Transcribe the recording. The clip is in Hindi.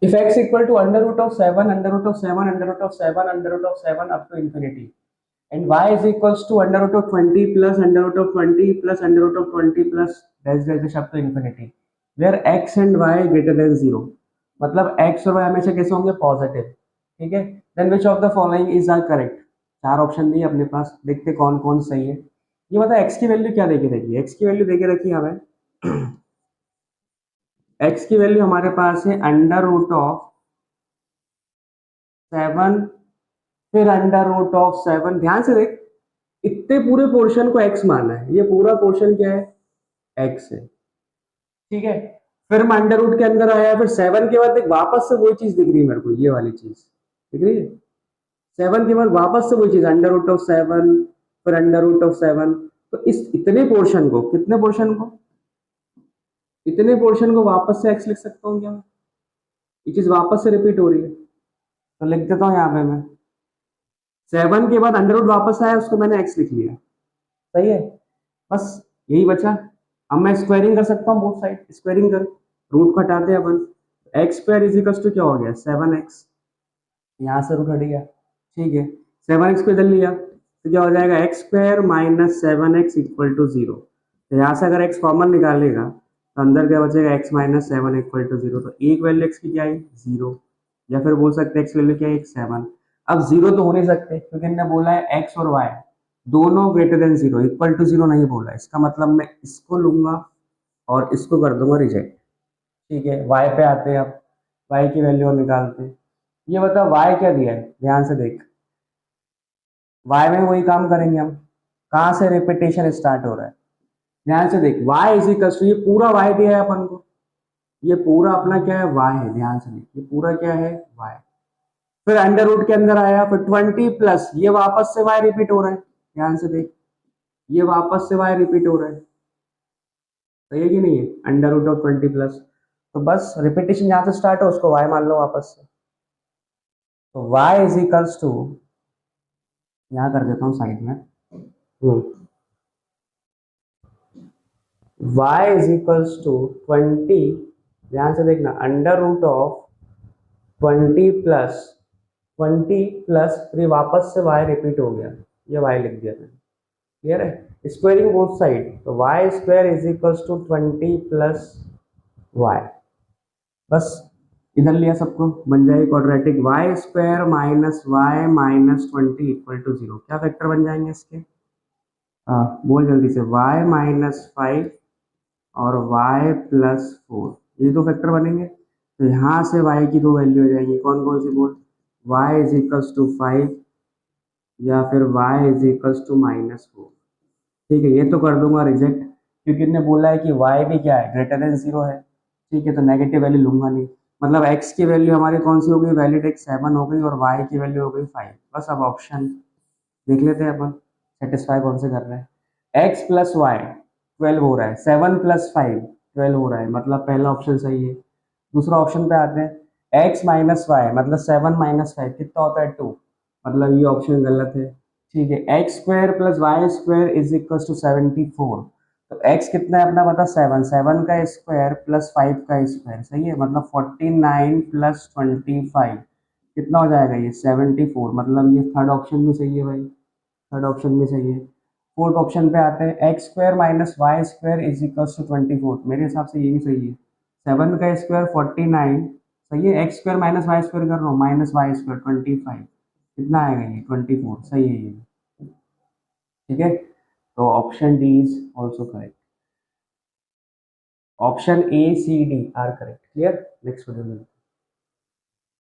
if x equal to under root of 7, under root of 7, under root of 7, under root of 7 up to infinity, and y is equals to under root of 20 plus under root of 20 plus under root of 20 plus dash dash dash up to infinity, where x and y greater than 0, मतलब x और y हमेशा कैसे होंगे पॉजिटिव, ठीक है। Then which of the following is are correct, चार ऑप्शन दिए अपने पास, देखते कौन कौन सही है। ये बता x की वैल्यू क्या देके रखी है, x की वैल्यू देके रखी है हमें x की वैल्यू हमारे पास है अंडर रूट ऑफ 7, फिर अंडर रूट ऑफ 7, ध्यान से देख, इतने पूरे पोर्शन को x माना है, ये पूरा पोर्शन क्या है x है, ठीक है। फिर मैं अंडर रूट के अंदर आया, फिर 7 के बाद देख वापस से वही चीज दिख रही है मेरे को, ये वाली चीज दिख रही है। 7 के बाद वापस से वही चीज अंडर रूट ऑफ 7, फिर अंडर रूट ऑफ 7, तो इस इतने पोर्शन को, कितने पोर्शन को, इतने पोर्शन को वापस से x लिख सकता हूँ क्या मैं, ये चीज वापस से रिपीट हो रही है, तो लिख देता हूँ यहाँ पे मैं 7 के बाद अंडर रूट वापस आया, उसको मैंने x लिख लिया, सही है। बस यही बचा। अब मैं स्क्वायरिंग कर सकता हूँ बोथ साइड, स्क्वायरिंग कर, रूट को हटाते हैं अपन, x square is equal to क्या हो गया 7x, यहाँ से रूट हट गया, ठीक है। 7x को इधर लिया तो क्या हो जाएगा x square minus 7x equal to 0, तो यहाँ से अगर x कॉमन निकालेगा तो अंदर क्या बचेगा x माइनस 7 इक्वल टू 0, तो एक वैल्यू x की क्या है 0, या फिर बोल सकते हैं x वैल्यू क्या है 7। अब 0 तो हो नहीं सकते क्योंकि इन्होंने बोला है x और y दोनों ग्रेटर देन 0, इक्वल टू 0 नहीं बोला, इसका मतलब मैं इसको लूंगा और इसको कर दूंगा रिजेक्ट, ठीक है। y पे आते हैं, अब y की वैल्यू निकालते हैं। ये बता y क्या दिया है, ध्यान से देख, y में वही काम करेंगे हम, कहाँ से रिपीटेशन स्टार्ट हो रहा है, ध्यान से देख, y इज इक्वल टू, ये पूरा y दिया है अपन को, ये पूरा अपना क्या है y है, ध्यान से देख ये पूरा क्या है y, फिर अंडर रूट के अंदर आया, फिर 20 प्लस ये वापस से y रिपीट हो रहा है, ध्यान से देख ये वापस से y रिपीट हो रहा है, सही है कि नहीं है, अंडर रूट ऑफ 20 प्लस, तो बस रिपीटेशन यहाँ से स्टार्ट हो, उसको y मान लो वापस से, तो y इज इक्वल्स टू, यहाँ कर देता हूँ साइड में, y इज इक्वल्स टू 20, ध्यान से देखना अंडर रूट ऑफ 20 प्लस फिर वापस से y रिपीट हो गया, ये y लिख दिया मैंने, क्लियर है। स्क्वायरिंग बोथ साइड, तो y square is equals to 20 plus y, बस इधर लिया सबको, बन जाएगी quadratic y square minus y minus 20 equal to 0, क्या फैक्टर बन जाएंगे इसके, हाँ बोल जल्दी से, y माइनस 5 और y प्लस 4, ये दो फैक्टर बनेंगे, तो यहाँ से y की दो वैल्यू हो जाएगी, कौन कौन सी बोल, y इज इक्वल्स टू 5 या फिर y इज इक्वल्स टू -4, ठीक है। ये तो कर दूंगा रिजेक्ट क्योंकि इन्होंने बोला है कि y भी क्या है ग्रेटर देन 0 है, ठीक है, तो नेगेटिव वैल्यू लूंगा नहीं, मतलब x की वैल्यू हमारी कौन सी हो गई, वैलिड एक 7 हो गई और y की वैल्यू हो गई 5, बस अब ऑप्शन देख लेते हैं अपन सेटिस्फाई कौन से कर रहे हैं। x प्लस वाई 12 हो रहा है, 7 प्लस 5 12 हो रहा है, मतलब पहला ऑप्शन सही है। दूसरा ऑप्शन पे आते हैं, x माइनस वाई मतलब 7 माइनस 5 कितना होता है 2, मतलब ये ऑप्शन गलत है, ठीक है। X square plus y square is equal to 74, तो x कितना है अपना पता 7, 7 का स्क्वायर प्लस 5 का स्क्वायर, सही है, मतलब 49 प्लस 25 कितना हो जाएगा ये 74, मतलब ये थर्ड ऑप्शन भी सही है भाई, थर्ड ऑप्शन भी सही है। फोर्थ ऑप्शन पे आते हैं, x square minus y square is equal to 24, मेरे हिसाब से ये भी सही है, 7 का स्क्वायर 49, सही है, x square minus y square कर रहा हूँ, माइनस वाई स्क्वायर 25, कितना आएगा ये 24, सही है ये, ठीक है। तो option D is also correct, option A C D are correct, clear. Next video में